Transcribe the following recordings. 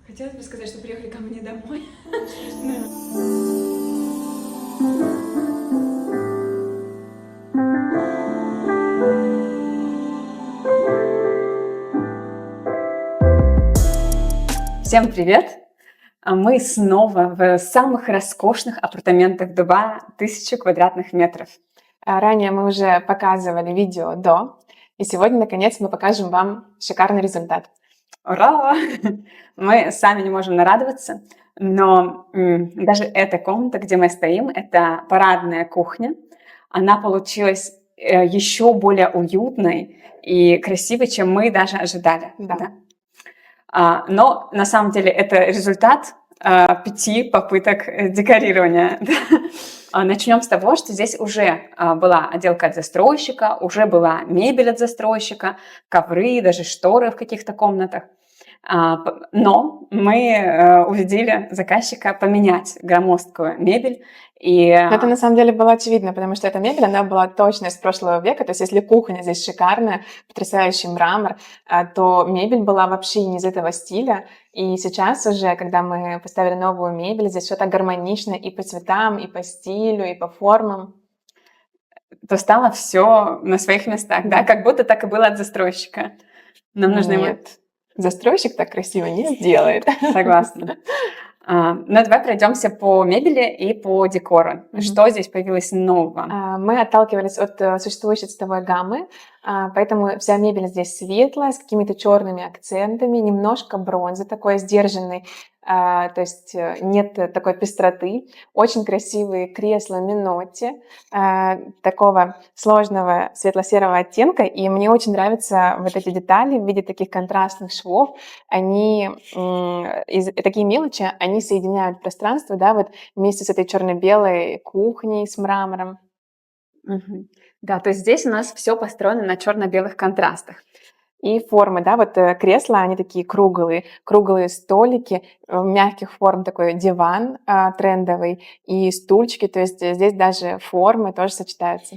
Хотелось бы сказать, что приехали ко мне домой. Всем привет! Мы снова в самых роскошных апартаментах Дубая, 1000 квадратных метров. Ранее мы уже показывали видео до, и сегодня, наконец, мы покажем вам шикарный результат. Ура! Мы сами не можем нарадоваться, но даже эта комната, где мы стоим, это парадная кухня. Она получилась еще более уютной и красивой, чем мы даже ожидали. Да. Но на самом деле это результат 5 попыток декорирования. Начнем с того, что здесь уже была отделка от застройщика, уже была мебель от застройщика, ковры, даже шторы в каких-то комнатах. Но мы убедили заказчика поменять громоздкую мебель. Это на самом деле было очевидно, потому что эта мебель, она была точно из прошлого века. То есть если кухня здесь шикарная, потрясающий мрамор, то мебель была вообще не из этого стиля. И сейчас уже, когда мы поставили новую мебель, здесь что-то гармоничное и по цветам, и по стилю, и по формам. То стало все на своих местах, да? Как будто так и было от застройщика. Нам нужно... Нет, застройщик так красиво не сделает. Согласна. Ну, давай пройдемся по мебели и по декору. Что здесь появилось нового? Мы отталкивались от существующей цветовой гаммы, поэтому вся мебель здесь светлая, с какими-то черными акцентами, немножко бронзы, такой сдержанный, то есть нет такой пестроты. Очень красивые кресла Минотти, такого сложного светло-серого оттенка, и мне очень нравятся вот эти детали в виде таких контрастных швов. Они, такие мелочи, они соединяют пространство, да, вот вместе с этой черно-белой кухней с мрамором. Да, то есть здесь у нас все построено на черно-белых контрастах. И формы, да, вот кресла, они такие круглые столики, мягких форм, такой диван трендовый и стульчики, то есть здесь даже формы тоже сочетаются.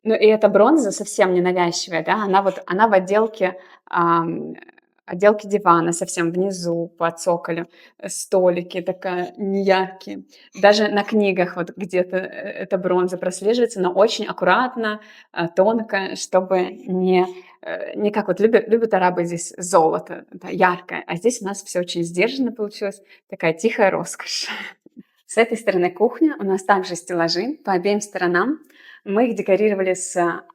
Ну и эта бронза совсем ненавязчивая, да, она в отделке дивана совсем внизу по цоколю, столики такая неяркие. Даже на книгах вот где-то эта бронза прослеживается, но очень аккуратно, тонко, чтобы не как вот любят арабы здесь золото, да, яркое, а здесь у нас все очень сдержанно получилось, такая тихая роскошь. С этой стороны кухни у нас также стеллажи по обеим сторонам. Мы их декорировали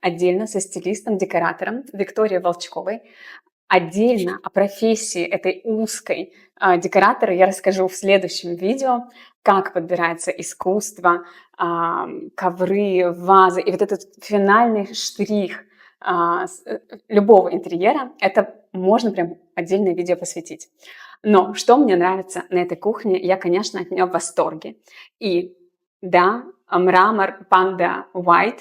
отдельно со стилистом-декоратором Викторией Волчковой. Отдельно о профессии этой узкой декоратора я расскажу в следующем видео, как подбирается искусство, ковры, вазы. И вот этот финальный штрих любого интерьера, это можно прям отдельное видео посвятить. Но что мне нравится на этой кухне, я, конечно, от нее в восторге. И да, мрамор Panda White,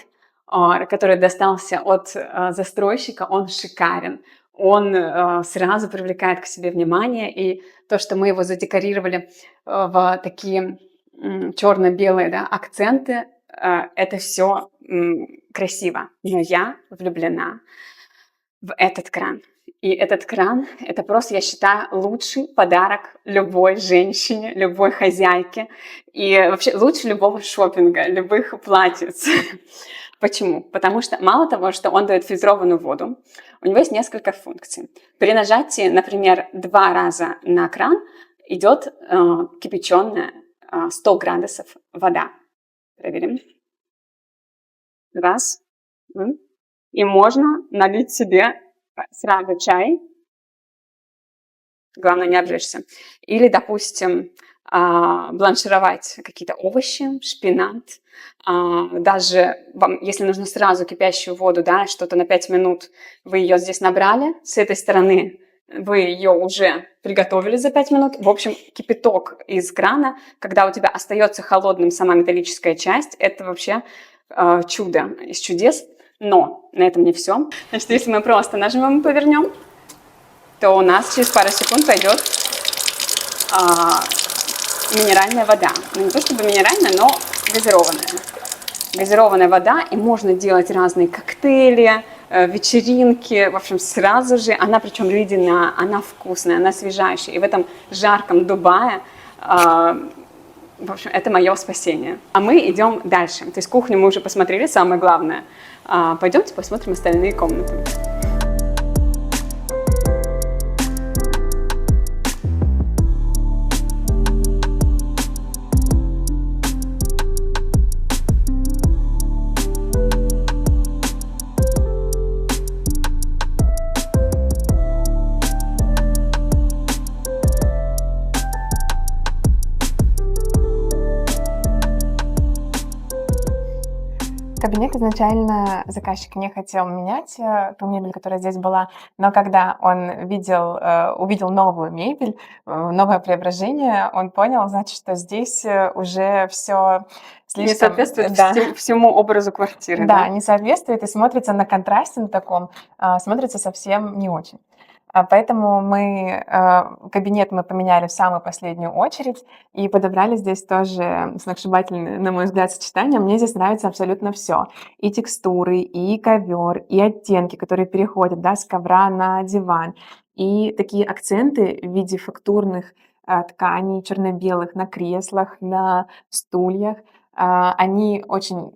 который достался от застройщика, он шикарен. Он сразу привлекает к себе внимание, и то, что мы его задекорировали в такие черно-белые, да, акценты, это все красиво. Но я влюблена в этот кран. И этот кран – это просто, я считаю, лучший подарок любой женщине, любой хозяйке. И вообще лучше любого шопинга, любых платьиц. Почему? Потому что мало того, что он дает фильтрованную воду, у него есть несколько функций. При нажатии, например, 2 раза на кран идет кипяченая 100 градусов вода. Проверим. 1. И можно налить себе сразу чай. Главное, не обжечься. Или, допустим, бланшировать какие-то овощи, шпинат. Даже вам, если нужно сразу кипящую воду, да, что-то на 5 минут, вы ее здесь набрали, с этой стороны вы ее уже приготовили за 5 минут. В общем, кипяток из крана, когда у тебя остается холодным сама металлическая часть, это вообще чудо из чудес. Но на этом не все. Значит, если мы просто нажмем и повернем, то у нас через пару секунд пойдет минеральная вода. Ну, не то чтобы минеральная, но газированная. Газированная вода, и можно делать разные коктейли, вечеринки, в общем, сразу же. Она причем ледяная, она вкусная, она освежающая. И в этом жарком Дубае, в общем, это мое спасение. А мы идем дальше. То есть кухню мы уже посмотрели, самое главное. Пойдемте посмотрим остальные комнаты. Кабинет изначально заказчик не хотел менять ту мебель, которая здесь была, но когда он увидел новую мебель, новое преображение, он понял, значит, что здесь уже все Не слишком... соответствует Да. всему образу квартиры, Да, не соответствует и смотрится на контрасте на таком, смотрится совсем не очень. Поэтому кабинет мы поменяли в самую последнюю очередь и подобрали здесь тоже сногсшибательное, на мой взгляд, сочетание. Мне здесь нравится абсолютно все: и текстуры, и ковер, и оттенки, которые переходят, да, с ковра на диван, и такие акценты в виде фактурных тканей черно-белых на креслах, на стульях. Они очень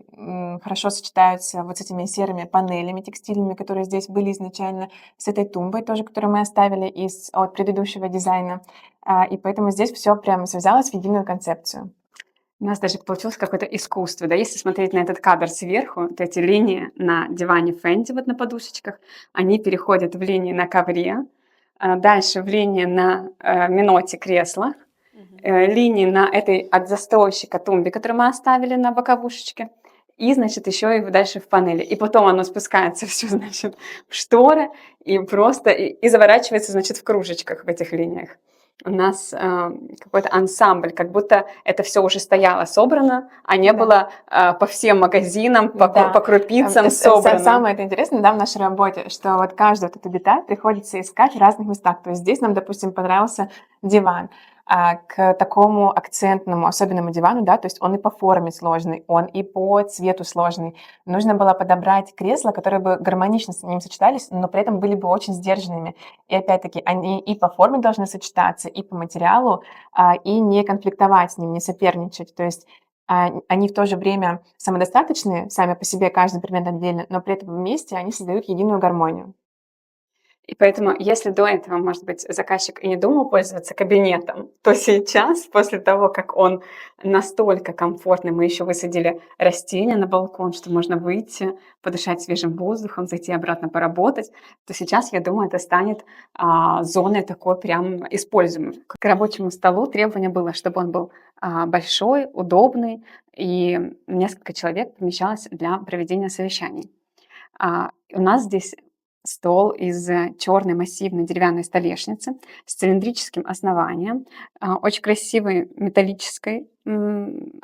хорошо сочетаются вот с этими серыми панелями текстильными, которые здесь были изначально, с этой тумбой тоже, которую мы оставили от предыдущего дизайна. И поэтому здесь все прям связалось в единую концепцию. У нас даже получилось какое-то искусство, да, если смотреть на этот кадр сверху, вот эти линии на диване Фенди, вот на подушечках, они переходят в линии на ковре, дальше в линии на миноте креслах, линии на этой от застройщика тумбе, которую мы оставили на боковушечке, и, значит, еще и дальше в панели. И потом оно спускается все, значит, в шторы и просто и заворачивается, значит, в кружечках в этих линиях. У нас какой-то ансамбль, как будто это все уже стояло собрано, а не было по всем магазинам, по крупицам собрано. Самое это интересное, да, в нашей работе, что вот каждую вот эту деталь приходится искать в разных местах. То есть здесь нам, допустим, понравился диван. К такому акцентному, особенному дивану, да, то есть он и по форме сложный, он и по цвету сложный. Нужно было подобрать кресла, которые бы гармонично с ним сочетались, но при этом были бы очень сдержанными. И опять-таки они и по форме должны сочетаться, и по материалу, и не конфликтовать с ним, не соперничать. То есть они в то же время самодостаточные, сами по себе, каждый предмет отдельно, но при этом вместе они создают единую гармонию. И поэтому, если до этого, может быть, заказчик и не думал пользоваться кабинетом, то сейчас, после того, как он настолько комфортный, мы еще высадили растения на балкон, что можно выйти, подышать свежим воздухом, зайти обратно поработать, то сейчас, я думаю, это станет зоной такой прям используемой. К рабочему столу требование было, чтобы он был большой, удобный, и несколько человек помещалось для проведения совещаний. У нас здесь стол из черной массивной деревянной столешницы с цилиндрическим основанием, очень красивой металлической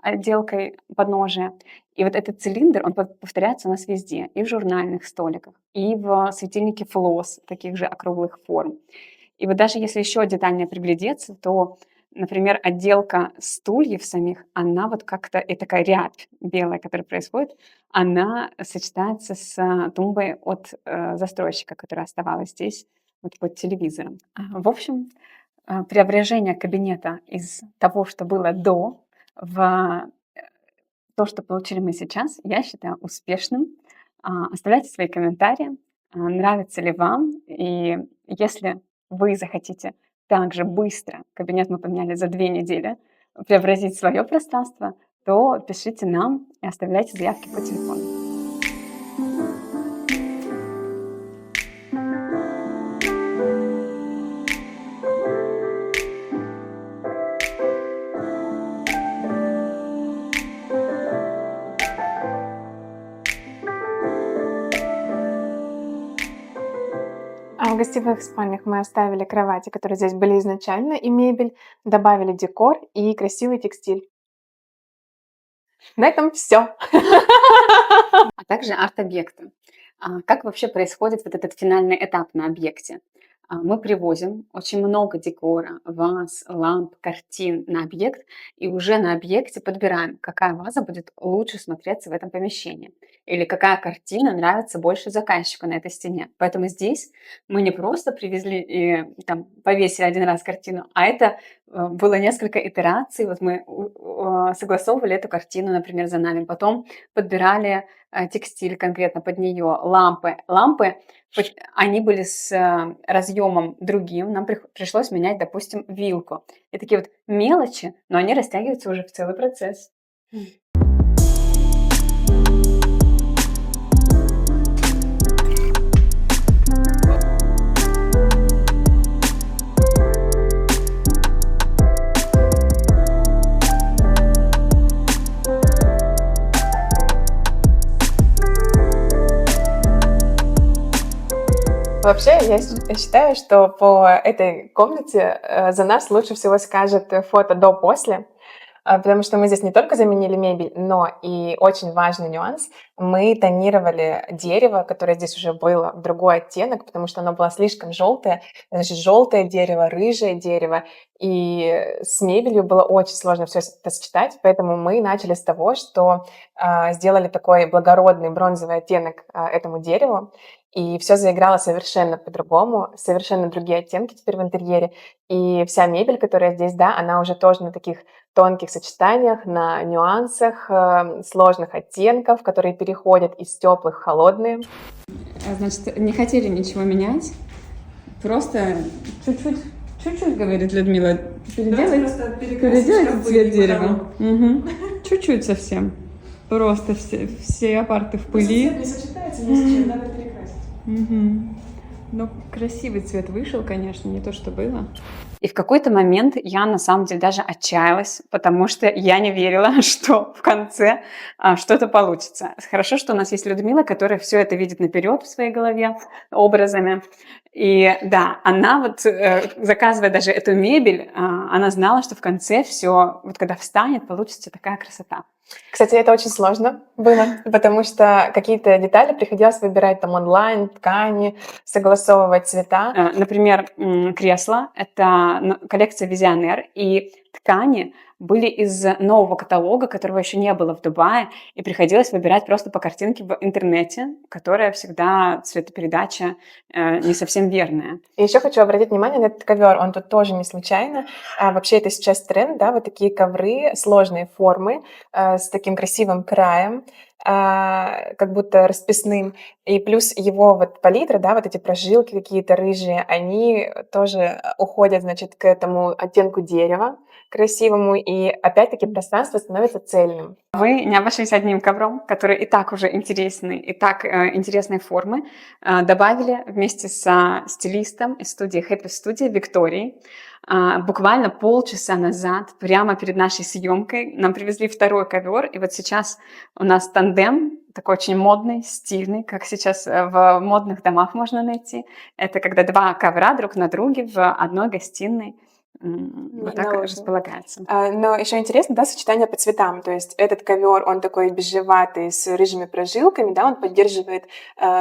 отделкой подножия. И вот этот цилиндр, он повторяется у нас везде, и в журнальных столиках, и в светильнике флос, таких же округлых форм. И вот даже если еще детальнее приглядеться, то, например, отделка стульев самих, она вот как-то, и такая рябь белая, которая происходит, она сочетается с тумбой от застройщика, которая оставалась здесь вот под телевизором. В общем, преображение кабинета из того, что было до, в то, что получили мы сейчас, я считаю успешным. Оставляйте свои комментарии, нравится ли вам, и если вы захотите также быстро, кабинет мы поменяли за 2 недели, преобразить свое пространство, то пишите нам и оставляйте заявки по телефону. В гостевых спальнях мы оставили кровати, которые здесь были изначально, и мебель, добавили декор и красивый текстиль. На этом все. А также арт-объекты. Как вообще происходит вот этот финальный этап на объекте? Мы привозим очень много декора, ваз, ламп, картин на объект, и уже на объекте подбираем, какая ваза будет лучше смотреться в этом помещении, или какая картина нравится больше заказчику на этой стене. Поэтому здесь мы не просто привезли и там повесили один раз картину, а это было несколько итераций. Вот мы согласовывали эту картину, например, за нами, потом подбирали текстиль конкретно под нее, лампы. Они были с разъемом другим, нам пришлось менять, допустим, вилку. И такие вот мелочи, но они растягиваются уже в целый процесс. Вообще, я считаю, что по этой комнате за нас лучше всего скажет фото до-после, потому что мы здесь не только заменили мебель, но и очень важный нюанс. Мы тонировали дерево, которое здесь уже было в другой оттенок, потому что оно было слишком желтое. Значит, желтое дерево, рыжее дерево. И с мебелью было очень сложно все это сочетать, поэтому мы начали с того, что сделали такой благородный бронзовый оттенок этому дереву. И все заиграло совершенно по-другому, совершенно другие оттенки теперь в интерьере. И вся мебель, которая здесь, да, она уже тоже на таких тонких сочетаниях, на нюансах, сложных оттенков, которые переходят из теплых в холодные. Значит, не хотели ничего менять, просто чуть-чуть, говорит Людмила, переделайте цвет дерева. Чуть-чуть совсем. Просто все апарты в пыли. Цвет не сочетается ни с чем, надо перекрасить. Ну, красивый цвет вышел, конечно, не то, что было. И в какой-то момент я, на самом деле, даже отчаялась, потому что я не верила, что в конце что-то получится. Хорошо, что у нас есть Людмила, которая все это видит наперед в своей голове образами. И да, она вот, заказывая даже эту мебель, она знала, что в конце все, вот когда встанет, получится такая красота. Кстати, это очень сложно было, потому что какие-то детали приходилось выбирать там онлайн, ткани, согласовывать цвета. Например, кресло — это коллекция Visionaire, и ткани были из нового каталога, которого еще не было в Дубае, и приходилось выбирать просто по картинке в интернете, которая всегда цветопередача не совсем верная. И еще хочу обратить внимание на этот ковер, он тут тоже не случайно. Вообще это сейчас тренд, да, вот такие ковры, сложные формы, с таким красивым краем, как будто расписным. И плюс его вот палитра, да, вот эти прожилки какие-то рыжие, они тоже уходят, значит, к этому оттенку дерева красивому, и опять-таки пространство становится цельным. Вы не обошлись одним ковром, который и так уже интересный, и так интересной формы. Добавили вместе со стилистом из студии Happy Studio Викторией. Буквально полчаса назад, прямо перед нашей съемкой, нам привезли второй ковер, и вот сейчас у нас тандем, такой очень модный, стильный, как сейчас в модных домах можно найти. Это когда два ковра друг на друге в одной гостиной вот так располагается. Но еще интересно, да, сочетание по цветам. То есть этот ковер, он такой бежеватый с рыжими прожилками, да, он поддерживает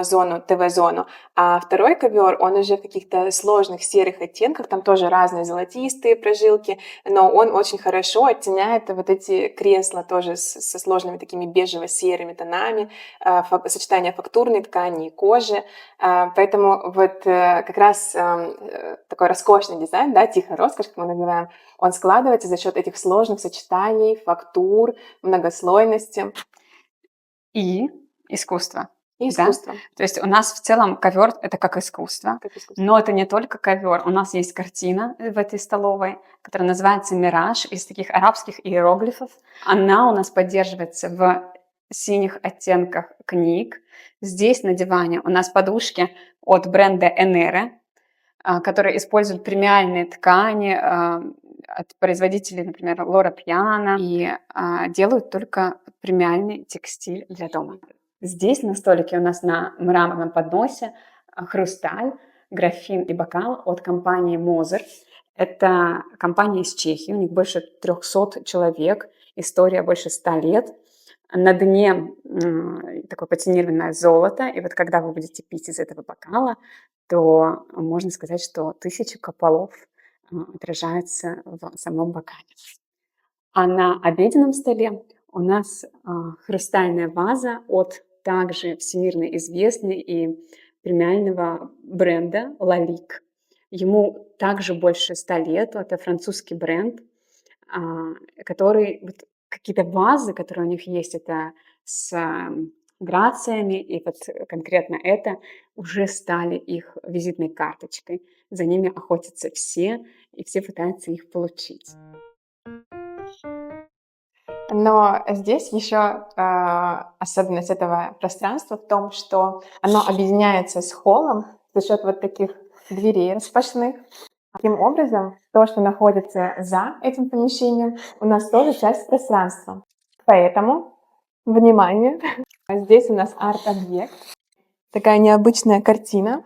зону, ТВ-зону. А второй ковер, он уже в каких-то сложных серых оттенках, там тоже разные золотистые прожилки, но он очень хорошо оттеняет вот эти кресла тоже со сложными такими бежево-серыми тонами, сочетание фактурной ткани и кожи. Поэтому вот как раз такой роскошный дизайн, да, тихая роскошь, как мы называем, он складывается за счет этих сложных сочетаний, фактур, многослойности. И искусство. И искусство. Да? То есть у нас в целом ковер — это как искусство. Но это не только ковер. У нас есть картина в этой столовой, которая называется «Мираж», из таких арабских иероглифов. Она у нас поддерживается в синих оттенках книг. Здесь на диване у нас подушки от бренда Enere, которые используют премиальные ткани от производителей, например, Лора Пьяна, и делают только премиальный текстиль для дома. Здесь на столике у нас на мраморном подносе хрусталь, графин и бокал от компании Moser. Это компания из Чехии, у них больше 300 человек, история больше 100 лет. На дне такое патинированное золото, и вот когда вы будете пить из этого бокала, то можно сказать, что 1000 куполов отражаются в самом бокале. А на обеденном столе у нас хрустальная ваза от также всемирно известной и премиального бренда Лалик. Ему также больше 100 лет. Это французский бренд, который вот какие-то вазы, которые у них есть, это с грациями, и вот конкретно это уже стали их визитной карточкой. За ними охотятся все, и все пытаются их получить. Но здесь еще особенность этого пространства в том, что оно объединяется с холлом за счет вот таких дверей распашных. Таким образом, то, что находится за этим помещением, у нас тоже часть пространства. Поэтому, внимание, здесь у нас арт-объект. Такая необычная картина.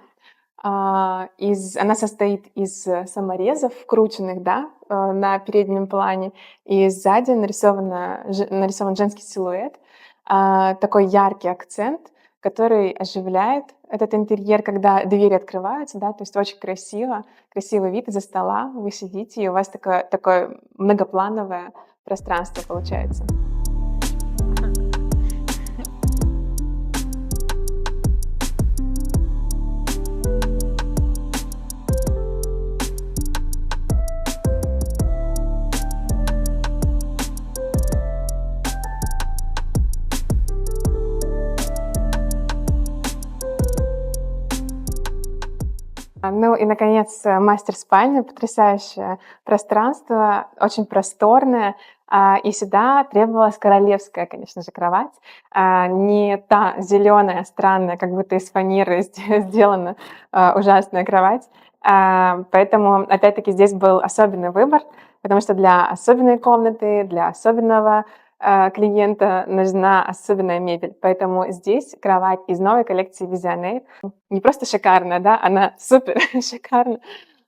Она состоит из саморезов, вкрученных, да, на переднем плане, и сзади нарисован женский силуэт, такой яркий акцент, который оживляет этот интерьер, когда двери открываются, да, то есть очень красивый вид из-за стола, вы сидите, и у вас такое многоплановое пространство получается. Ну и, наконец, мастер-спальня, потрясающее пространство, очень просторное, и сюда требовалась королевская, конечно же, кровать, не та зеленая, странная, как будто из фанеры сделана ужасная кровать. Поэтому, опять-таки, здесь был особенный выбор, потому что для особенной комнаты, для особенного клиента нужна особенная мебель. Поэтому здесь кровать из новой коллекции Visionaire не просто шикарная, да, она супер шикарна,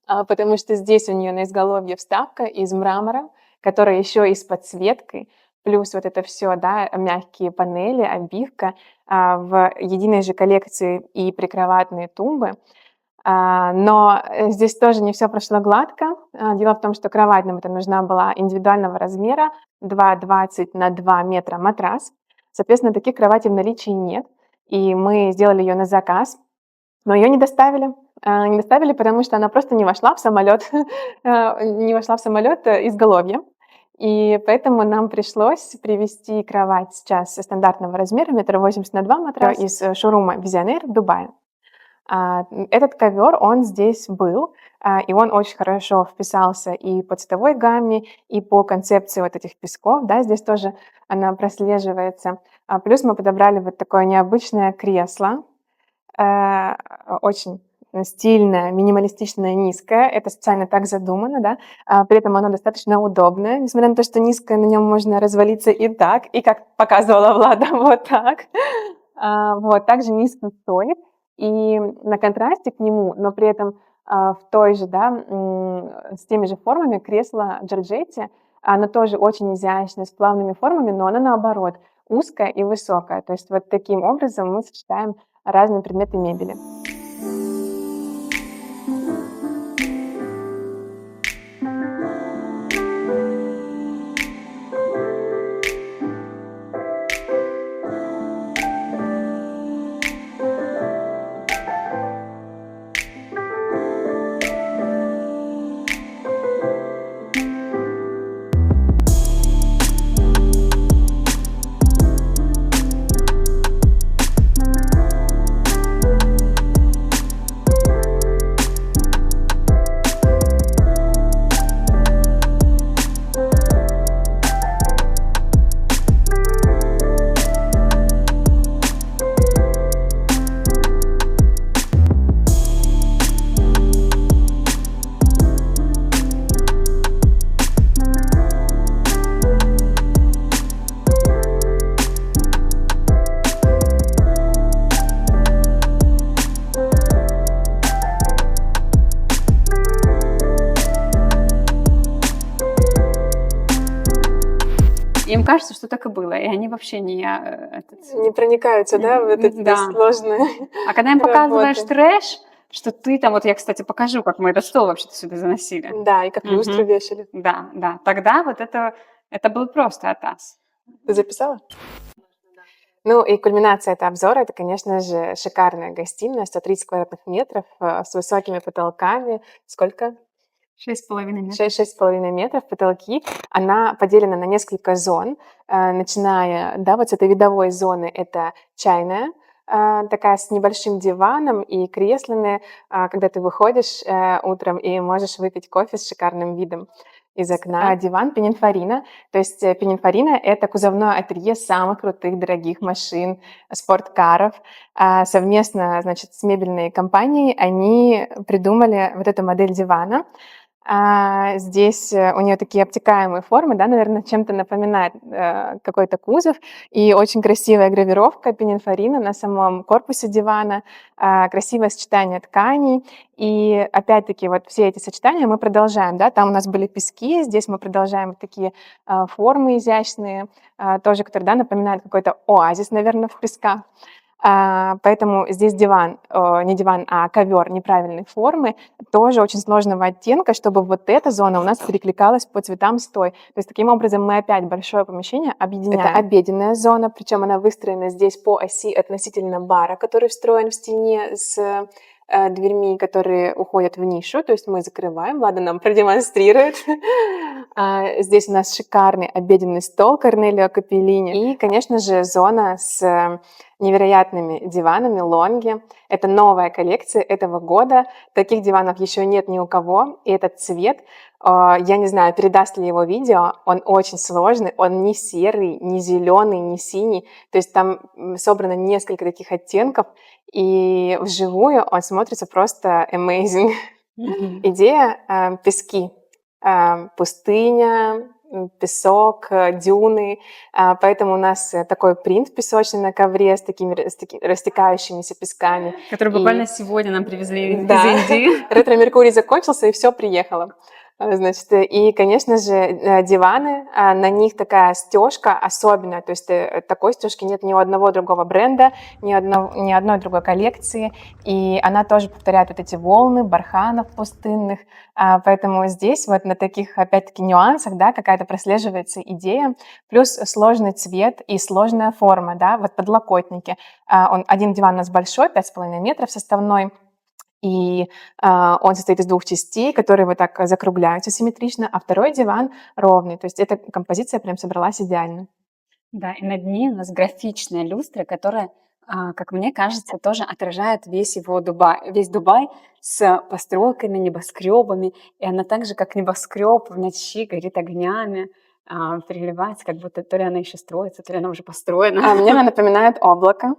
потому что здесь у нее на изголовье вставка из мрамора, которая еще и с подсветкой, плюс вот это все, да, мягкие панели, обивка в единой же коллекции и прикроватные тумбы. Но здесь тоже не все прошло гладко. Дело в том, что кровать нам это нужна была индивидуального размера, 2,20 на 2 метра матрас. Соответственно, таких кроватей в наличии нет. И мы сделали ее на заказ, но ее не доставили. Не доставили, потому что она просто не вошла в самолет, изголовья. И поэтому нам пришлось привезти кровать сейчас стандартного размера, 1,80 на 2 матрас из шоурума Visionaire в Дубае. Этот ковер, он здесь был, и он очень хорошо вписался и по цветовой гамме, и по концепции вот этих песков, да, здесь тоже она прослеживается. Плюс мы подобрали вот такое необычное кресло, очень стильное, минималистичное, низкое. Это специально так задумано, да. При этом оно достаточно удобное, несмотря на то, что низкое, на нем можно развалиться и так, и как показывала Влада, вот так. Вот, также низко стоит. И на контрасте к нему, но при этом в той же, да, с теми же формами кресло Джорджетти, оно тоже очень изящное, с плавными формами, но оно наоборот узкое и высокое. То есть вот таким образом мы сочетаем разные предметы мебели. Им кажется, что так и было, и они вообще Не проникаются, да, в эти Да. сложные А когда им показываешь работы. трэш, что ты там, вот я, кстати, покажу, как мы этот стол вообще-то сюда заносили. Да, и как люстры вешали. Да. Тогда вот это был просто атас. Ты записала? Ну и кульминация этого обзора — это, конечно же, шикарная гостиная, 130 квадратных метров, с высокими потолками. Сколько? 6,5 метров. 6,5 метров потолки. Она поделена на несколько зон, начиная, да, вот с этой видовой зоны. Это чайная, такая с небольшим диваном и креслами, когда ты выходишь утром и можешь выпить кофе с шикарным видом из окна. Диван Пининфорина. То есть Пининфорина — это кузовное ателье самых крутых, дорогих машин, спорткаров. Совместно, значит, с мебельной компанией они придумали вот эту модель дивана. Здесь у нее такие обтекаемые формы, да, наверное, чем-то напоминает какой-то кузов. И очень красивая гравировка Пининфорина на самом корпусе дивана, красивое сочетание тканей. И опять-таки вот все эти сочетания мы продолжаем, да, там у нас были пески, здесь мы продолжаем вот такие формы изящные, тоже, которые, да, напоминают какой-то оазис, наверное, в песках. Поэтому здесь диван, не диван, а ковер неправильной формы, тоже очень сложного оттенка, чтобы вот эта зона у нас перекликалась по цветам с той. То есть таким образом мы опять большое помещение объединяем. Это обеденная зона, причем она выстроена здесь по оси относительно бара, который встроен в стене с дверьми, которые уходят в нишу, то есть мы закрываем, Влада нам продемонстрирует. Здесь у нас шикарный обеденный стол Корнелио Капеллини и, конечно же, зона с невероятными диванами, лонги. Это новая коллекция этого года. Таких диванов еще нет ни у кого. И этот цвет, я не знаю, передаст ли его видео, он очень сложный, он не серый, не зеленый, не синий. То есть там собрано несколько таких оттенков, и вживую он смотрится просто amazing. Идея пески, пустыня, песок, дюны, поэтому у нас такой принт песочный на ковре с такими растекающимися песками. Который буквально сегодня нам привезли из Да. Индии. Ретро-Меркурий закончился, и все приехало. Значит, и, конечно же, диваны, на них такая стежка особенная, то есть такой стежки нет ни у одного другого бренда, ни одной другой коллекции, и она тоже повторяет вот эти волны барханов пустынных, поэтому здесь вот на таких, опять-таки, нюансах, да, какая-то прослеживается идея, плюс сложный цвет и сложная форма, да, вот подлокотники. Один диван у нас большой, 5,5 метров составной, и он состоит из 2 частей, которые вот так закругляются симметрично, а второй диван ровный. То есть эта композиция прям собралась идеально. Да, и над ней у нас графичная люстра, которая, как мне кажется, тоже отражает весь Дубай с постройками, небоскребами. И она так же, как небоскреб в ночи горит огнями, переливается, как будто то ли она еще строится, то ли она уже построена. Мне она напоминает облако.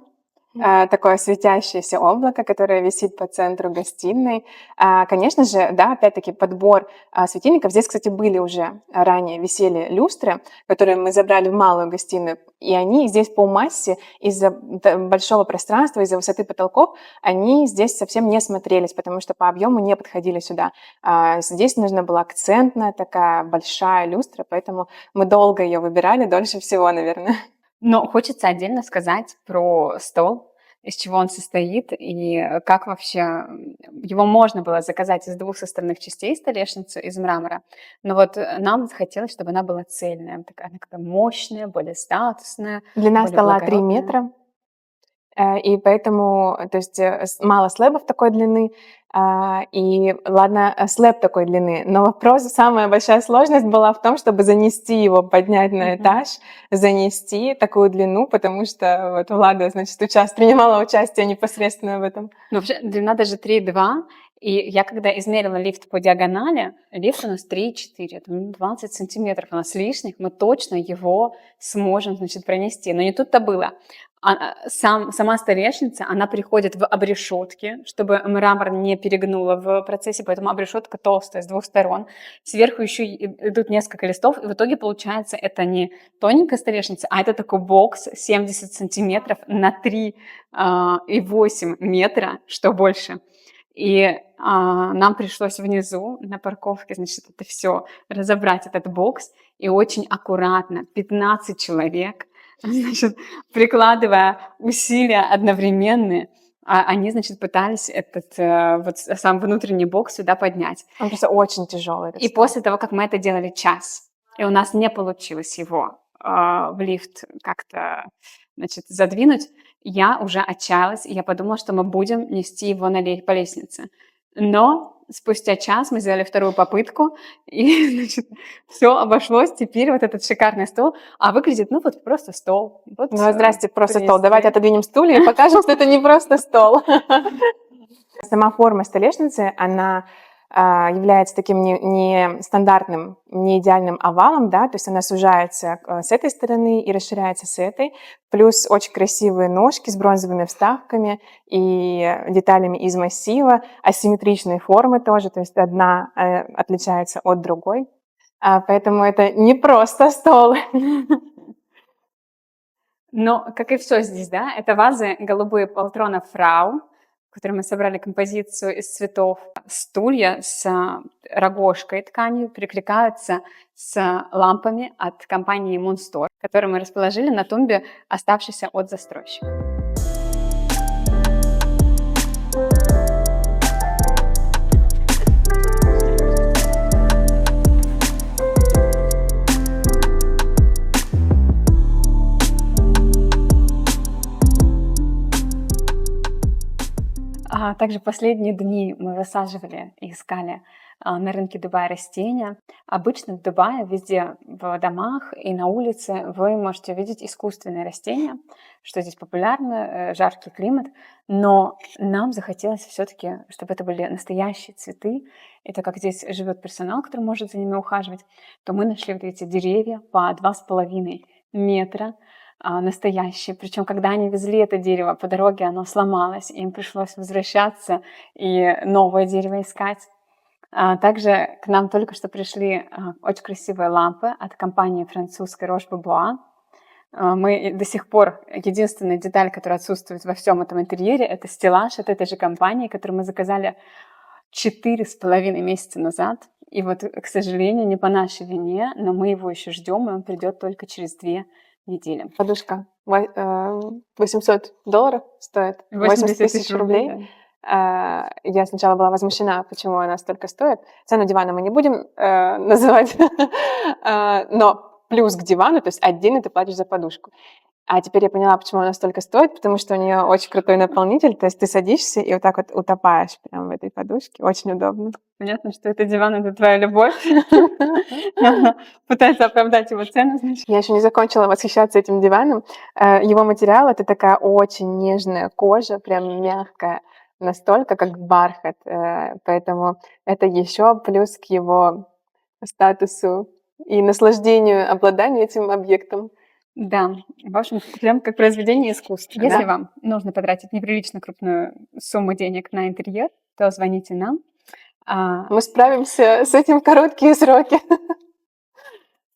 Такое светящееся облако, которое висит по центру гостиной. Конечно же, да, опять-таки подбор светильников. Здесь, кстати, были уже ранее висели люстры, которые мы забрали в малую гостиную, и они здесь по массе из-за большого пространства, из-за высоты потолков, они здесь совсем не смотрелись, потому что по объему не подходили сюда. Здесь нужна была акцентная такая большая люстра, поэтому мы долго ее выбирали, дольше всего, наверное. Но хочется отдельно сказать про стол, из чего он состоит и как вообще его можно было заказать из 2 составных частей, столешницу из мрамора. Но вот нам хотелось, чтобы она была цельная, такая мощная, более статусная. Длина более стола 3 благородная. метра. И поэтому, то есть, мало слэбов такой длины, и ладно, слэб такой длины, но вопрос, самая большая сложность была в том, чтобы занести его, поднять на этаж, занести такую длину, потому что вот Влада, значит, принимала участие непосредственно в этом. Ну, вообще, длина даже 3,2, и я когда измерила лифт по диагонали, лифт у нас 3,4, это 20 сантиметров у нас лишних, мы точно его сможем, значит, пронести. Но не тут-то было. Сама столешница, она приходит в обрешетки, чтобы мрамор не перегнуло в процессе, поэтому обрешетка толстая с 2 сторон. Сверху еще идут несколько листов, и в итоге получается это не тоненькая столешница, а это такой бокс 70 сантиметров на 3,8 метра, что больше. И нам пришлось внизу на парковке, значит, это все разобрать, этот бокс, и очень аккуратно, 15 человек, значит, прикладывая усилия одновременные, они, значит, пытались этот вот сам внутренний бокс сюда поднять. Он просто очень тяжелый. И после того, как мы это делали час, и у нас не получилось его в лифт как-то, значит, задвинуть, я уже отчаялась, и я подумала, что мы будем нести его по лестнице. Но спустя час мы сделали вторую попытку, и, значит, все обошлось. Теперь вот этот шикарный стол, выглядит, ну, вот просто стол. Вот, Ну, здрасте, просто принесли. стол. Давайте отодвинем стулья и покажем, что это не просто стол. Сама форма столешницы, она является таким не стандартным, не идеальным овалом, да, то есть она сужается с этой стороны и расширяется с этой, плюс очень красивые ножки с бронзовыми вставками и деталями из массива, асимметричные формы тоже, то есть одна отличается от другой, поэтому это не просто стол. Но, как и все здесь, да, это вазы голубые Полтрона Фрау, в которой мы собрали композицию из цветов. Стулья с рогожкой тканью перекликаются с лампами от компании Moonstore, которые мы расположили на тумбе, оставшейся от застройщика. Также последние дни мы высаживали и искали на рынке Дубая растения. Обычно в Дубае, везде в домах и на улице вы можете увидеть искусственные растения, что здесь популярно, жаркий климат. Но нам захотелось все-таки, чтобы это были настоящие цветы. И так как здесь живет персонал, который может за ними ухаживать, то мы нашли вот эти деревья по 2,5 метра, настоящие. Причем, когда они везли это дерево по дороге, оно сломалось, и им пришлось возвращаться и новое дерево искать. Также к нам только что пришли очень красивые лампы от компании французской Roche Bobois. Мы до сих пор, единственная деталь, которая отсутствует во всем этом интерьере, это стеллаж от этой же компании, который мы заказали 4,5 месяца назад. И вот, к сожалению, не по нашей вине, но мы его еще ждем, и он придет только через 2 недели. Подушка $800 стоит, 80 тысяч рублей. Да. Я сначала была возмущена, почему она столько стоит. Цену дивана мы не будем называть, но плюс к дивану, то есть отдельно ты платишь за подушку. А теперь я поняла, почему она столько стоит, потому что у нее очень крутой наполнитель, то есть ты садишься и вот так вот утопаешь прямо в этой подушке. Очень удобно. Понятно, что это диван, это твоя любовь. Пытается оправдать его цену, значит. Я еще не закончила восхищаться этим диваном. Его материал — это такая очень нежная кожа, прям мягкая, настолько, как бархат. Поэтому это еще плюс к его статусу и наслаждению обладания этим объектом. Да, в общем, прям как произведение искусства. Если вам нужно потратить неприлично крупную сумму денег на интерьер, то звоните нам. Мы справимся с этим в короткие сроки.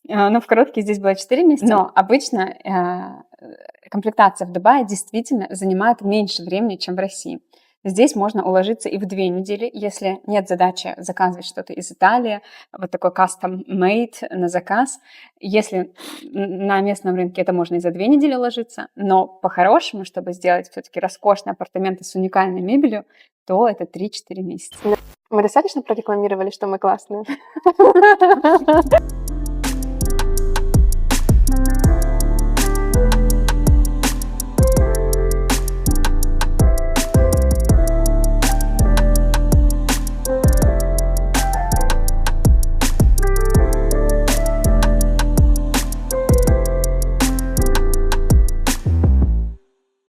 Ну, в короткие здесь было 4 месяца, но обычно комплектация в Дубае действительно занимает меньше времени, чем в России. Здесь можно уложиться и в 2 недели, если нет задачи заказывать что-то из Италии, вот такой custom-made на заказ. Если на местном рынке это можно и за 2 недели уложиться, но по-хорошему, чтобы сделать все-таки роскошные апартаменты с уникальной мебелью, то это 3-4 месяца. Мы достаточно прорекламировали, что мы классные?